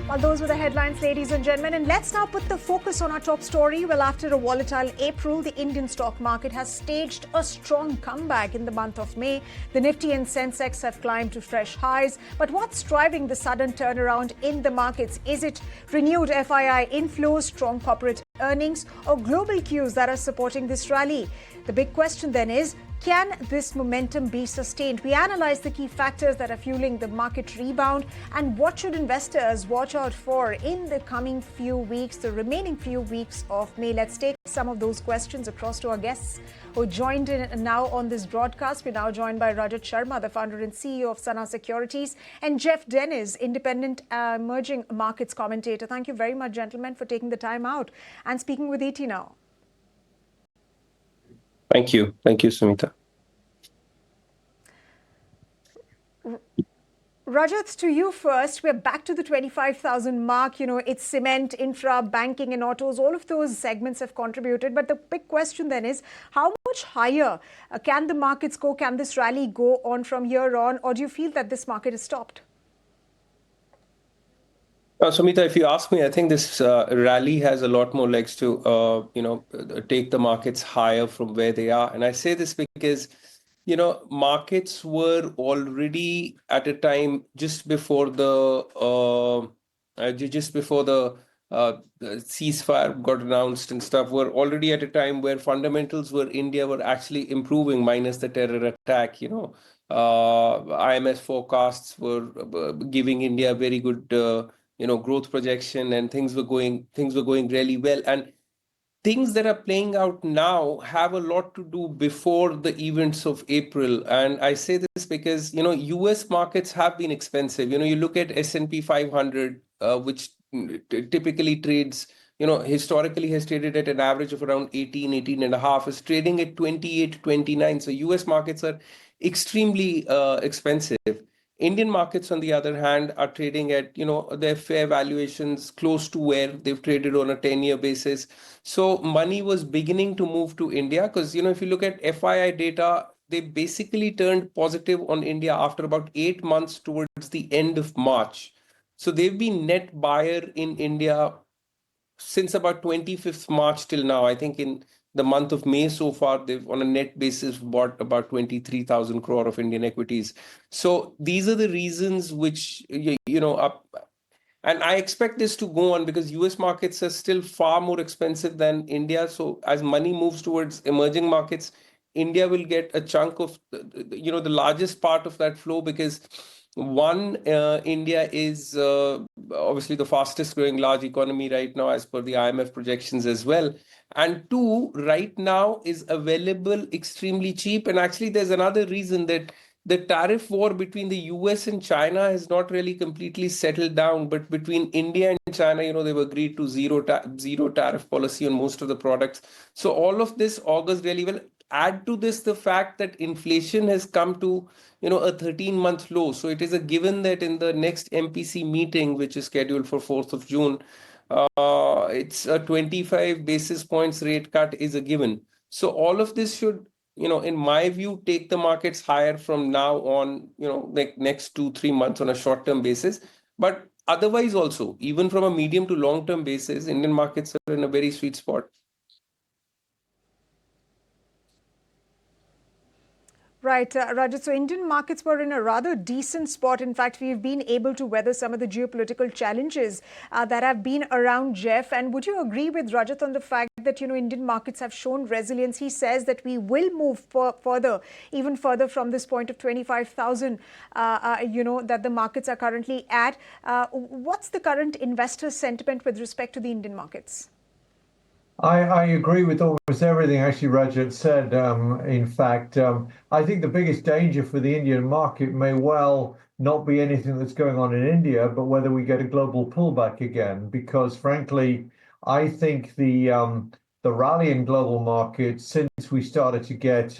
Well, those were the headlines, ladies and gentlemen. And let's now put the focus on our top story. Well, after a volatile April, the Indian stock market has staged a strong comeback in the month of May. The Nifty and Sensex have climbed to fresh highs. But what's driving the sudden turnaround in the markets? Is it renewed FII inflows, strong corporate earnings, or global cues that are supporting this rally? The big question then is, can this momentum be sustained? We analyze the key factors that are fueling the market rebound and what should investors watch out for in the coming few weeks, the remaining few weeks of May. Let's take some of those questions across to our guests who joined in now on this broadcast. We're now joined by Rajat Sharma, the founder and CEO of Sana Securities, and Geoff Dennis, independent emerging markets commentator. Thank you very much, gentlemen, for taking the time out and speaking with ET now. Thank you. Thank you, Sumita. Rajat, to you first. We're back to the 25,000 mark. It's cement, infra, banking and autos. All of those segments have contributed. But the big question then is, how much higher can the markets go? Can this rally go on from here on? Or do you feel that this market has stopped? Sumita, if you ask me, I think this rally has a lot more legs to, take the markets higher from where they are. And I say this because, markets were already at a time just before the ceasefire got announced and stuff, were already at a time where fundamentals India were actually improving minus the terror attack. IMF forecasts were giving India very good growth projection, and things were going really well. And things that are playing out now have a lot to do before the events of April. And I say this because, US markets have been expensive. You look at S&P 500, which typically trades, historically has traded at an average of around 18 and a half, is trading at 28, 29. So US markets are extremely expensive. Indian markets, on the other hand, are trading at, their fair valuations close to where they've traded on a 10-year basis. So money was beginning to move to India because, if you look at FII data, they basically turned positive on India after about 8 months towards the end of March. So they've been net buyer in India since about 25th March till now. I think in the month of May so far, they've on a net basis bought about 23,000 crore of Indian equities. So these are the reasons which, up. And I expect this to go on because US markets are still far more expensive than India. So as money moves towards emerging markets, India will get a chunk of, the largest part of that flow because one, India is obviously the fastest growing large economy right now as per the IMF projections as well. And two, right now is available extremely cheap. And actually, there's another reason that the tariff war between the US and China has not really completely settled down. But between India and China, they've agreed to zero tariff policy on most of the products. So all of this augurs really well. Add to this the fact that inflation has come to, a 13-month low. So it is a given that in the next MPC meeting, which is scheduled for 4th of June, it's a 25 basis points rate cut is a given. So all of this should, in my view, take the markets higher from now on, like next 2-3 months on a short-term basis. But otherwise also, even from a medium to long-term basis, Indian markets are in a very sweet spot. Right, Rajat. So Indian markets were in a rather decent spot. In fact, we've been able to weather some of the geopolitical challenges that have been around, Geoff. And would you agree with Rajat on the fact that, Indian markets have shown resilience? He says that we will move even further from this point of 25,000, that the markets are currently at. What's the current investor sentiment with respect to the Indian markets? I agree with almost everything actually Rajat said. In fact, I think the biggest danger for the Indian market may well not be anything that's going on in India, but whether we get a global pullback again. Because frankly, I think the rally in global markets since we started to get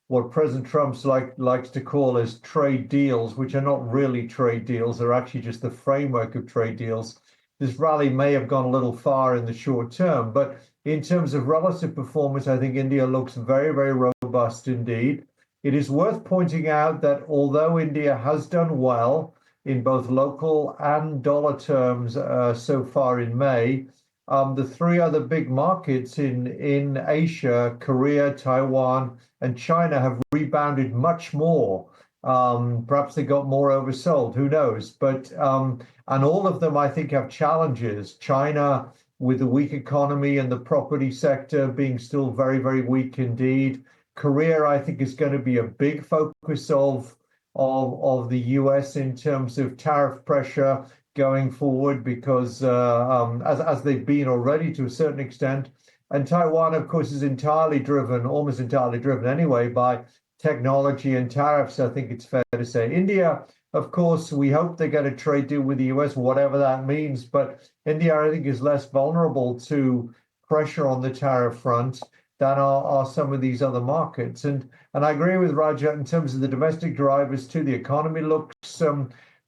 what President Trump likes to call as trade deals, which are not really trade deals, they're actually just the framework of trade deals. This rally may have gone a little far in the short term, but in terms of relative performance, I think India looks very, very robust indeed. It is worth pointing out that although India has done well, in both local and dollar terms so far in May. The three other big markets in Asia, Korea, Taiwan, and China, have rebounded much more. Perhaps they got more oversold, who knows? But and all of them, I think, have challenges. China, with the weak economy and the property sector being still very, very weak indeed. Korea, I think, is going to be a big focus of the US in terms of tariff pressure going forward, because as they've been already to a certain extent. And Taiwan, of course, is entirely driven, almost entirely driven anyway, by technology and tariffs, I think it's fair to say. India, of course, we hope they get a trade deal with the US, whatever that means. But India, I think, is less vulnerable to pressure on the tariff front than are some of these other markets. And I agree with Rajat in terms of the domestic drivers too. The economy looks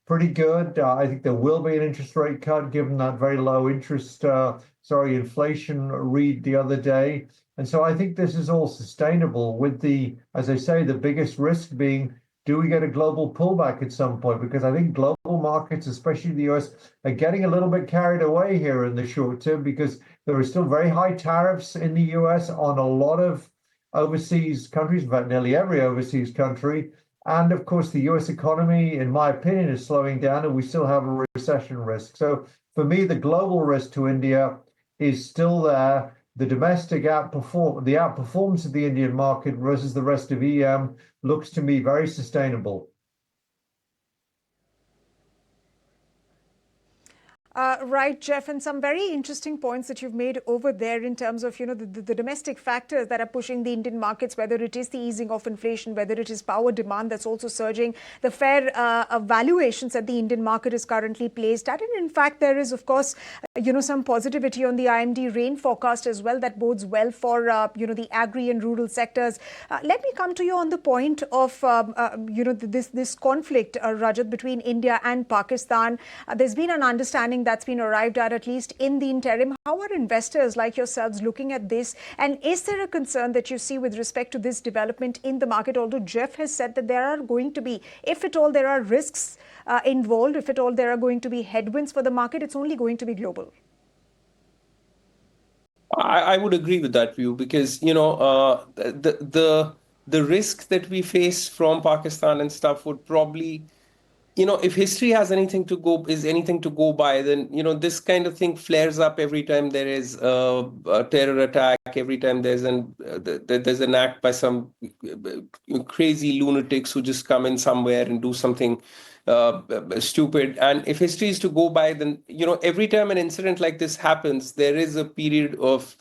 pretty good. I think there will be an interest rate cut given that very low inflation read the other day. And so I think this is all sustainable, with the, as I say, the biggest risk being, do we get a global pullback at some point? Because I think global markets, especially the US, are getting a little bit carried away here in the short term, because there are still very high tariffs in the US on a lot of overseas countries, in fact, nearly every overseas country. And of course, the US economy, in my opinion, is slowing down, and we still have a recession risk. So for me, the global risk to India is still there. The outperformance of the Indian market versus the rest of EM looks to me very sustainable. Right, Geoff, and some very interesting points that you've made over there in terms of, the domestic factors that are pushing the Indian markets, whether it is the easing of inflation, whether it is power demand that's also surging, the fair valuations that the Indian market is currently placed at. And in fact, there is, of course, some positivity on the IMD rain forecast as well that bodes well for, the agri and rural sectors. Let me come to you on the point of, this conflict, Rajat, between India and Pakistan. There's been an understanding that's been arrived at least in the interim. How are investors like yourselves looking at this? And is there a concern that you see with respect to this development in the market? Although Geoff has said that there are going to be, if at all there are risks involved, if at all there are going to be headwinds for the market, it's only going to be global. I would agree with that view, because the risk that we face from Pakistan and stuff would probably, if history has anything to go by, then this kind of thing flares up every time there is a terror attack, every time there's an act by some crazy lunatics who just come in somewhere and do something stupid. And if history is to go by, then every time an incident like this happens, there is a period of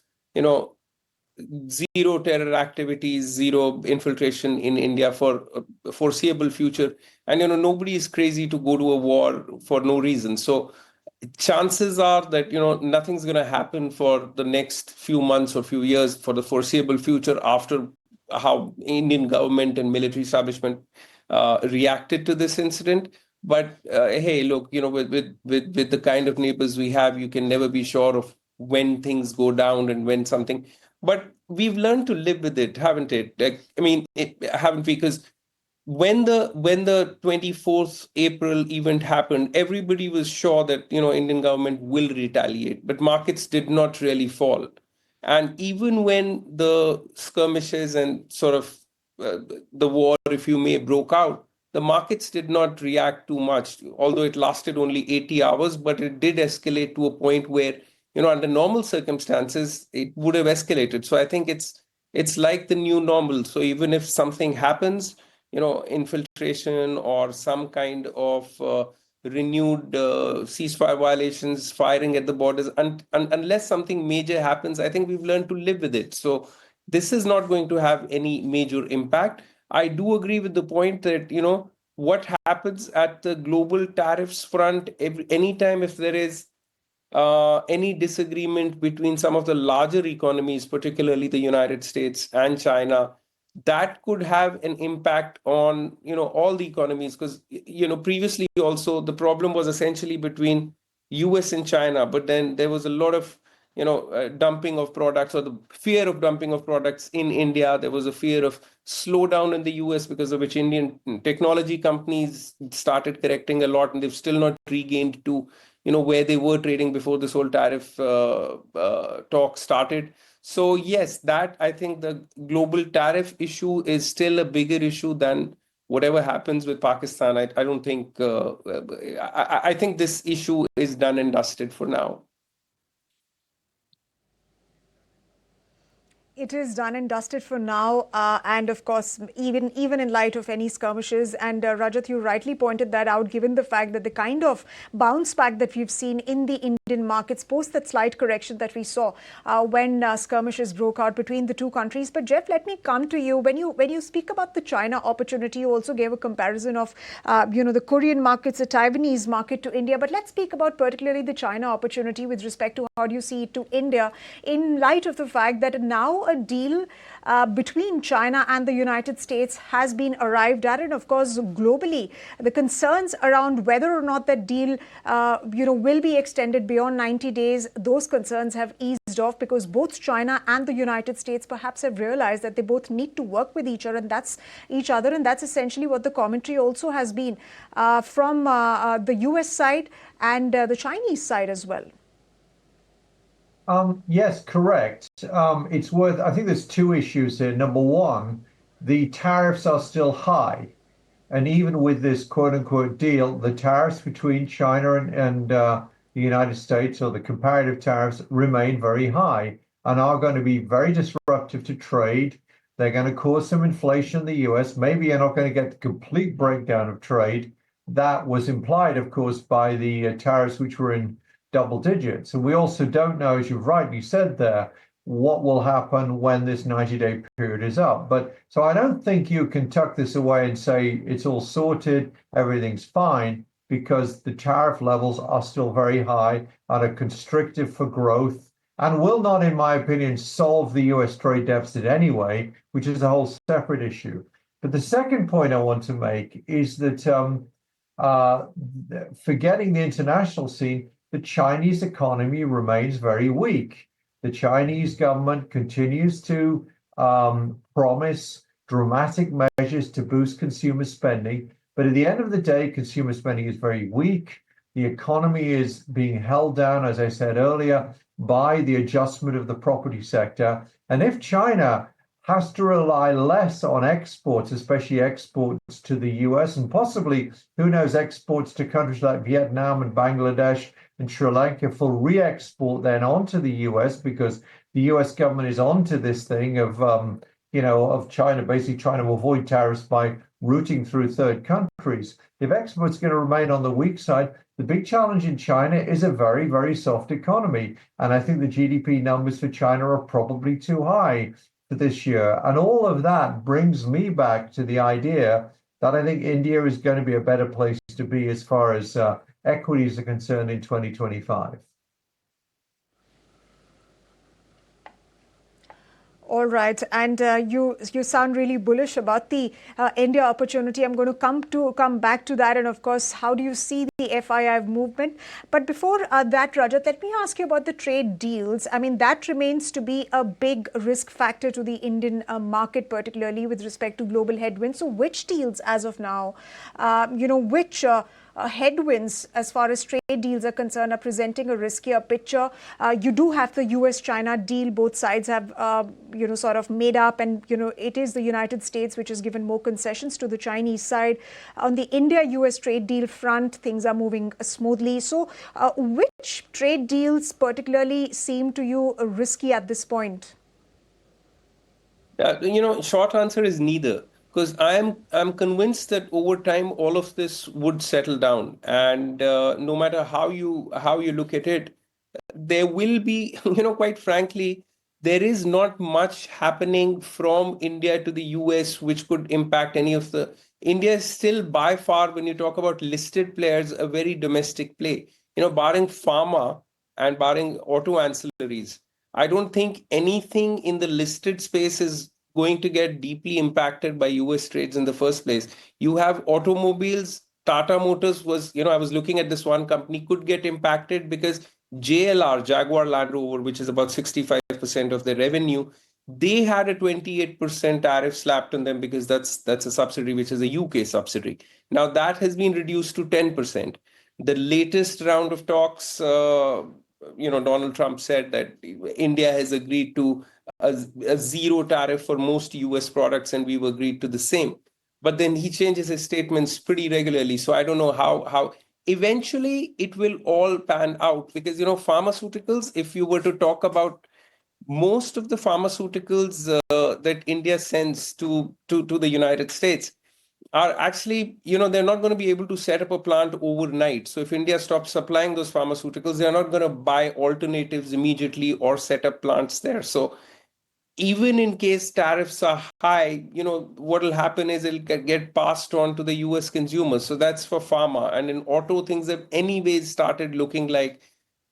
zero terror activities, zero infiltration in India for a foreseeable future. And, nobody is crazy to go to a war for no reason. So chances are that, nothing's going to happen for the next few months or few years for the foreseeable future, after how Indian government and military establishment reacted to this incident. But hey, look, with the kind of neighbors we have, you can never be sure of when things go down and when something. But we've learned to live with it, haven't it? Haven't we? Because when the 24th April event happened, everybody was sure that Indian government will retaliate, but markets did not really fall. And even when the skirmishes and sort of the war, if you may, broke out, the markets did not react too much, although it lasted only 80 hours, but it did escalate to a point where under normal circumstances, it would have escalated. So I think it's like the new normal. So even if something happens, infiltration or some kind of renewed ceasefire violations, firing at the borders, unless something major happens, I think we've learned to live with it. So this is not going to have any major impact. I do agree with the point that, what happens at the global tariffs front, anytime if there is any disagreement between some of the larger economies, particularly the United States and China, that could have an impact on all the economies. Because previously also the problem was essentially between US and China, but then there was a lot of dumping of products or the fear of dumping of products in India. There was a fear of slowdown in the US because of which Indian technology companies started correcting a lot, and they've still not regained to where they were trading before this whole tariff talk started. So yes, that I think the global tariff issue is still a bigger issue than whatever happens with Pakistan. I don't think I think this issue is done and dusted for now. It is done and dusted for now, and of course, even in light of any skirmishes. And Rajat, you rightly pointed that out, given the fact that the kind of bounce back that we've seen in the Indian markets post that slight correction that we saw when skirmishes broke out between the two countries. But Geoff, let me come to you. When you speak about the China opportunity, you also gave a comparison of the Korean markets, the Taiwanese market to India. But let's speak about particularly the China opportunity with respect to how do you see it to India in light of the fact that now a deal between China and the United States has been arrived at, and of course globally the concerns around whether or not that deal will be extended beyond 90 days, those concerns have eased off because both China and the United States perhaps have realized that they both need to work with each other, and that's essentially what the commentary also has been from the US side and the Chinese side as well. Yes, correct. I think there's two issues here. Number one, the tariffs are still high. And even with this quote unquote deal, the tariffs between China and the United States, or the comparative tariffs, remain very high and are going to be very disruptive to trade. They're going to cause some inflation in the US. Maybe you're not going to get the complete breakdown of trade. That was implied, of course, by the tariffs which were in double digits. And we also don't know, as you've rightly said there, what will happen when this 90-day period is up. But so I don't think you can tuck this away and say it's all sorted, everything's fine, because the tariff levels are still very high and are constrictive for growth and will not, in my opinion, solve the US trade deficit anyway, which is a whole separate issue. But the second point I want to make is that forgetting the international scene, the Chinese economy remains very weak. The Chinese government continues to promise dramatic measures to boost consumer spending. But at the end of the day, consumer spending is very weak. The economy is being held down, as I said earlier, by the adjustment of the property sector. And if China has to rely less on exports, especially exports to the US and possibly, who knows, exports to countries like Vietnam and Bangladesh and Sri Lanka for re-export then onto the US, because the US government is onto this thing of China basically trying to avoid tariffs by routing through third countries. If exports are going to remain on the weak side, the big challenge in China is a very, very soft economy. And I think the GDP numbers for China are probably too high for this year. And all of that brings me back to the idea that I think India is going to be a better place to be as far as equities are concerned in 2025. All right, and you sound really bullish about the India opportunity. I'm going to come back to that, and of course, how do you see the FII movement? But before that, Rajat, let me ask you about the trade deals. I mean, that remains to be a big risk factor to the Indian market, particularly with respect to global headwinds. So, which deals, as of now, which headwinds as far as trade deals are concerned are presenting a riskier picture? You do have the US-China deal. Both sides have, sort of made up, and, it is the United States which has given more concessions to the Chinese side. On the India-US trade deal front, things are moving smoothly. So which trade deals particularly seem to you risky at this point? Short answer is neither. Because I'm convinced that over time all of this would settle down, and no matter how you look at it, there will be, quite frankly, there is not much happening from India to the US which could impact any of the. India is still by far, when you talk about listed players, a very domestic play. Barring pharma and barring auto ancillaries, I don't think anything in the listed space is going to get deeply impacted by US trades in the first place. You have automobiles. Tata Motors was, I was looking at this one company, could get impacted because JLR, Jaguar Land Rover, which is about 65% of their revenue, they had a 28% tariff slapped on them because that's a subsidiary which is a UK subsidiary. Now that has been reduced to 10%. The latest round of talks, Donald Trump said that India has agreed to a zero tariff for most US products, and we've agreed to the same. But then he changes his statements pretty regularly. So I don't know how eventually it will all pan out, because pharmaceuticals, if you were to talk about most of the pharmaceuticals that India sends to the United States are actually, they're not going to be able to set up a plant overnight. So if India stops supplying those pharmaceuticals, they're not going to buy alternatives immediately or set up plants there. So even in case tariffs are high, what will happen is it'll get passed on to the US consumers. So that's for pharma. And in auto, things have anyways started looking like,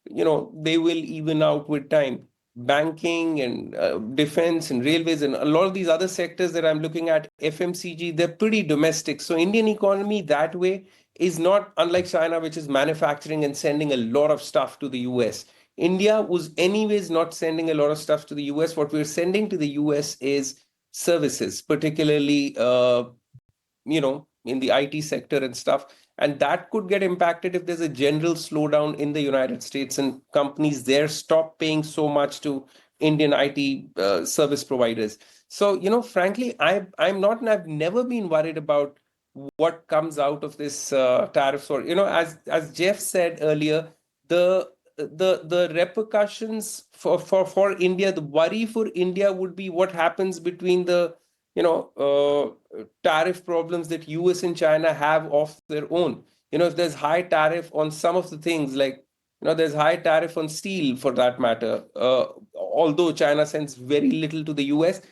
they will even out with time. Banking and defense and railways and a lot of these other sectors that I'm looking at, FMCG, they're pretty domestic. So Indian economy that way is not unlike China, which is manufacturing and sending a lot of stuff to the US. India was anyways not sending a lot of stuff to the US. What we're sending to the US is services, particularly, in the IT sector and stuff. And that could get impacted if there's a general slowdown in the United States and companies there stop paying so much to Indian IT service providers. So, frankly, I'm not, and I've never been worried about what comes out of this tariffs, or, as Geoff said earlier, the repercussions for India, the worry for India would be what happens between the tariff problems that US and China have of their own. If there's high tariff on some of the things, like, there's high tariff on steel for that matter, although China sends very little to the US,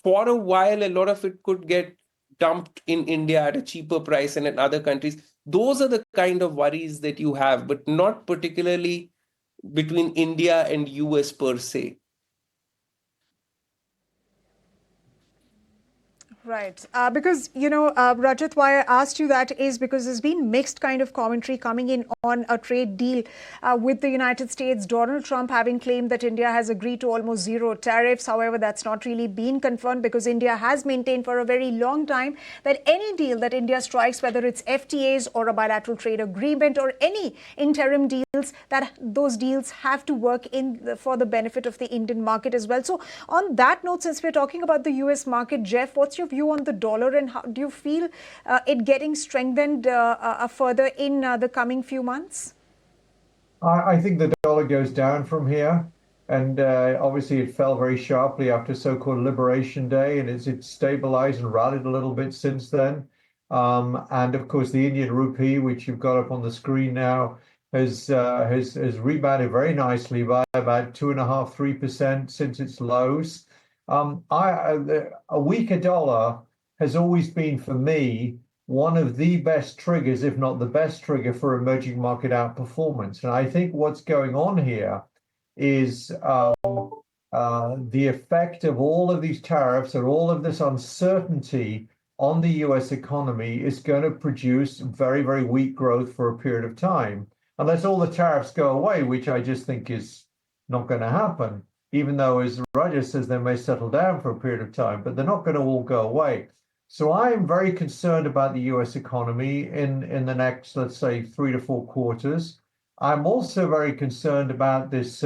for a while, a lot of it could get dumped in India at a cheaper price and in other countries. Those are the kind of worries that you have, but not particularly between India and US per se. Right. Because, Rajat, why I asked you that is because there's been mixed kind of commentary coming in on a trade deal with the United States. Donald Trump having claimed that India has agreed to almost zero tariffs. However, that's not really been confirmed, because India has maintained for a very long time that any deal that India strikes, whether it's FTAs or a bilateral trade agreement or any interim deals, that those deals have to work for the benefit of the Indian market as well. So on that note, since we're talking about the US market, Geoff, what's your view on the dollar, and how do you feel it getting strengthened further in the coming few months? I think the dollar goes down from here, and obviously it fell very sharply after so-called Liberation Day, and it's stabilized and rallied a little bit since then. And of course, the Indian rupee, which you've got up on the screen now, has rebounded very nicely by about 2.5–3% since its lows. A weaker dollar has always been, for me, one of the best triggers, if not the best trigger, for emerging market outperformance. And I think what's going on here is the effect of all of these tariffs and all of this uncertainty on the US economy is going to produce very, very weak growth for a period of time, unless all the tariffs go away, which I just think is not going to happen. Even though, as Rajat says, they may settle down for a period of time, but they're not going to all go away. So I am very concerned about the US economy in the next, let's say, 3 to 4 quarters. I'm also very concerned about this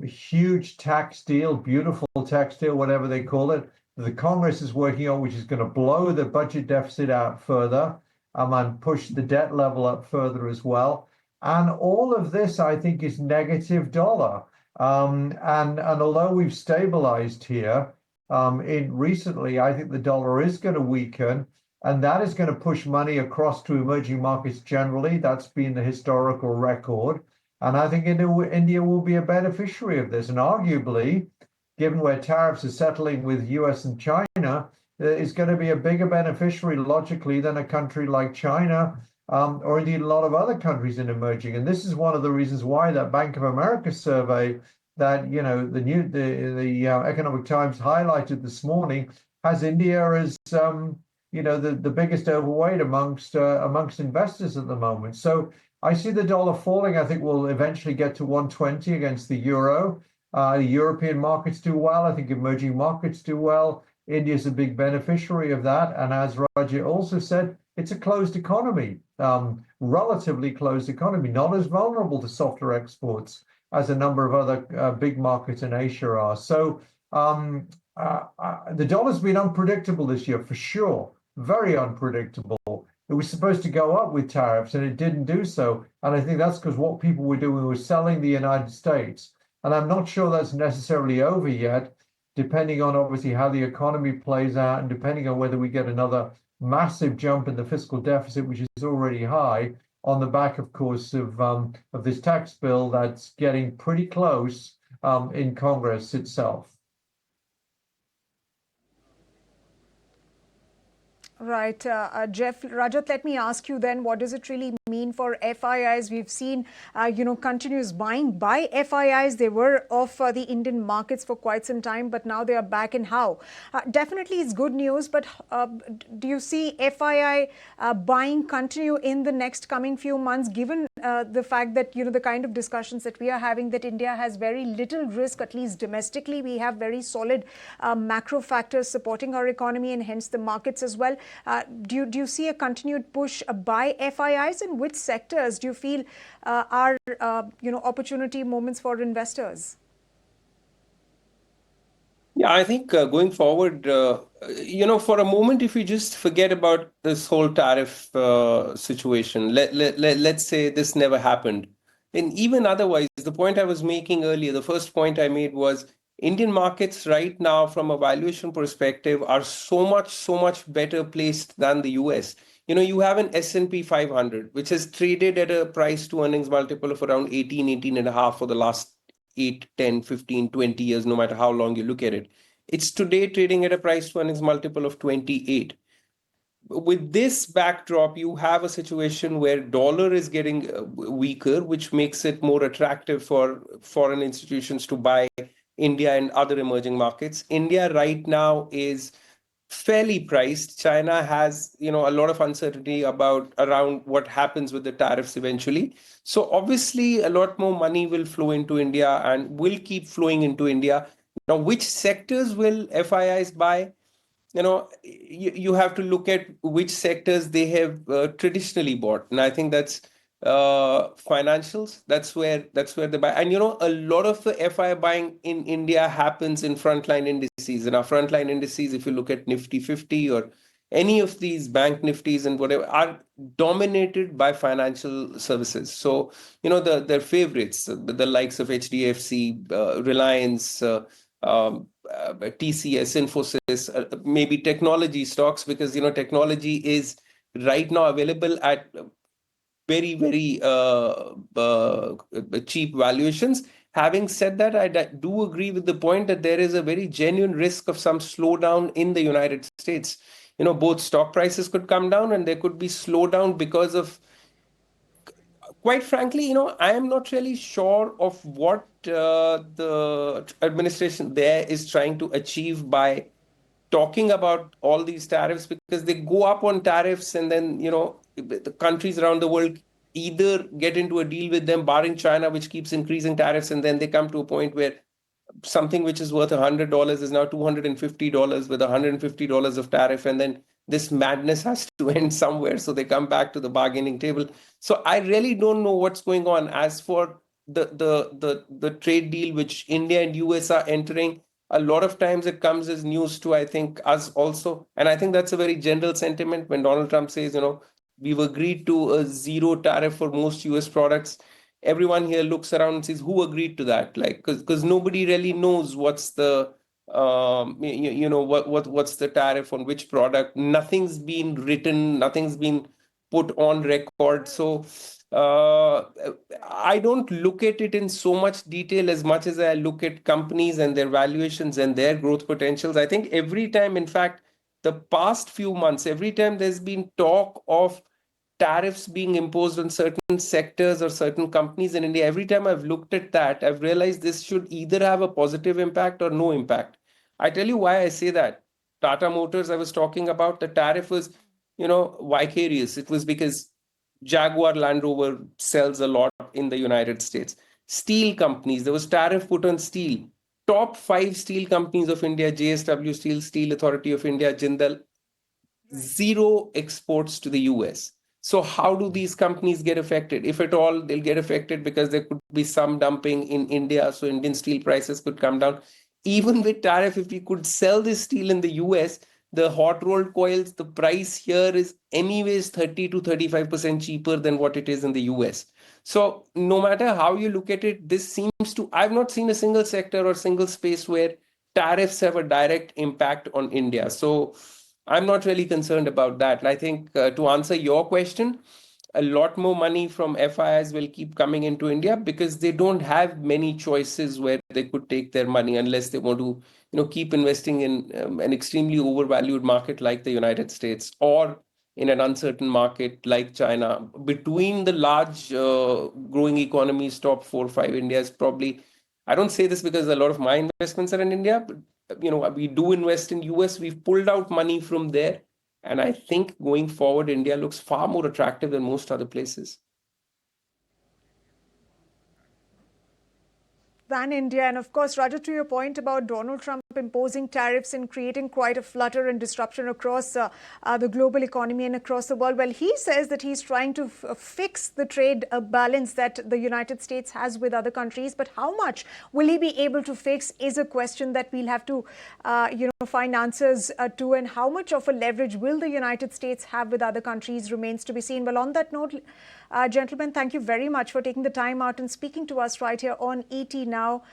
huge tax deal, beautiful tax deal, whatever they call it, that the Congress is working on, which is going to blow the budget deficit out further and push the debt level up further as well. And all of this, I think, is negative dollar. And although we've stabilized here recently, I think the dollar is going to weaken, and that is going to push money across to emerging markets generally. That's been the historical record. And I think India will be a beneficiary of this. And arguably, given where tariffs are settling with US and China, is going to be a bigger beneficiary logically than a country like China, or indeed a lot of other countries in emerging. And this is one of the reasons why that Bank of America survey that the Economic Times highlighted this morning has India as the biggest overweight amongst investors at the moment. So I see the dollar falling. I think we'll eventually get to 120 against the euro. The European markets do well. I think emerging markets do well. India is a big beneficiary of that. And as Rajat also said, it's a closed economy, relatively closed economy, not as vulnerable to softer exports as a number of other big markets in Asia are. So the dollar's been unpredictable this year for sure, very unpredictable. It was supposed to go up with tariffs and it didn't do so. And I think that's because what people were doing was selling the United States. And I'm not sure that's necessarily over yet, depending on obviously how the economy plays out and depending on whether we get another massive jump in the fiscal deficit, which is already high, on the back, of course, of this tax bill that's getting pretty close in Congress itself. Right. Geoff, Rajat, let me ask you then, what does it really mean for FIIs? We've seen, continuous buying by FIIs. They were off the Indian markets for quite some time, but now they are back in how? Definitely it's good news, but do you see FII buying continue in the next coming few months, given the fact that, the kind of discussions that we are having, that India has very little risk, at least domestically. We have very solid macro factors supporting our economy and hence the markets as well. Do you see a continued push by FIIs, and which sectors do you feel are opportunity moments for investors? Yeah, I think going forward, for a moment, if you just forget about this whole tariff situation, let's say this never happened. And even otherwise, the point I was making earlier, the first point I made was Indian markets right now, from a valuation perspective, are so much better placed than the US. You have an S&P 500, which has traded at a price to earnings multiple of around 18 and a half for the last 8, 10, 15, 20 years, no matter how long you look at it. It's today trading at a price to earnings multiple of 28. With this backdrop, you have a situation where dollar is getting weaker, which makes it more attractive for foreign institutions to buy India and other emerging markets. India right now is fairly priced. China has, a lot of uncertainty around what happens with the tariffs eventually. So obviously, a lot more money will flow into India and will keep flowing into India. Now, which sectors will FIIs buy? You have to look at which sectors they have traditionally bought, and I think that's financials. That's where they buy. And a lot of the FI buying in India happens in frontline indices. And our frontline indices, if you look at Nifty 50 or any of these bank Nifties and whatever, are dominated by financial services. So their favorites, the likes of HDFC, Reliance, TCS, Infosys, maybe technology stocks, because technology is right now available at very, very cheap valuations. Having said that, I do agree with the point that there is a very genuine risk of some slowdown in the United States. Both stock prices could come down and there could be slowdown because of, quite frankly, I am not really sure of what the administration there is trying to achieve by talking about all these tariffs, because they go up on tariffs and then, the countries around the world either get into a deal with them, barring China, which keeps increasing tariffs, and then they come to a point where something which is worth $100 is now $250 with $150 of tariff, and then this madness has to end somewhere. So they come back to the bargaining table. So I really don't know what's going on. As for the trade deal which India and US are entering, a lot of times it comes as news to, I think, us also. And I think that's a very general sentiment when Donald Trump says, we've agreed to a zero tariff for most US products. Everyone here looks around and says, who agreed to that? Like, because nobody really knows what's the what's the tariff on which product. Nothing's been written, nothing's been put on record. So I don't look at it in so much detail as much as I look at companies and their valuations and their growth potentials. I think every time, in fact, the past few months, every time there's been talk of tariffs being imposed on certain sectors or certain companies in India, every time I've looked at that, I've realized this should either have a positive impact or no impact. I tell you why I say that. Tata Motors, I was talking about, the tariff was, vicarious. It was because Jaguar Land Rover sells a lot in the United States. Steel companies, there was tariff put on steel. Top 5 steel companies of India, JSW Steel, Steel Authority of India, Jindal, zero exports to the US. So how do these companies get affected? If at all, they'll get affected because there could be some dumping in India, so Indian steel prices could come down. Even with tariff, if we could sell this steel in the US, the hot rolled coils, the price here is anyways 30 to 35% cheaper than what it is in the US. So no matter how you look at it, this seems to, I've not seen a single sector or single space where tariffs have a direct impact on India. So I'm not really concerned about that. And I think to answer your question, a lot more money from FIs will keep coming into India because they don't have many choices where they could take their money unless they want to, keep investing in an extremely overvalued market like the United States or in an uncertain market like China. Between the large growing economies, top 4 or 5, India is probably. I don't say this because a lot of my investments are in India, but we do invest in US. We've pulled out money from there. And I think going forward, India looks far more attractive than most other places. Than India. And of course, Rajat, to your point about Donald Trump imposing tariffs and creating quite a flutter and disruption across the global economy and across the world, well, he says that he's trying to fix the trade balance that the United States has with other countries. But how much will he be able to fix is a question that we'll have to, find answers to. And how much of a leverage will the United States have with other countries remains to be seen. Well, on that note, gentlemen, thank you very much for taking the time out and speaking to us right here on ET Now.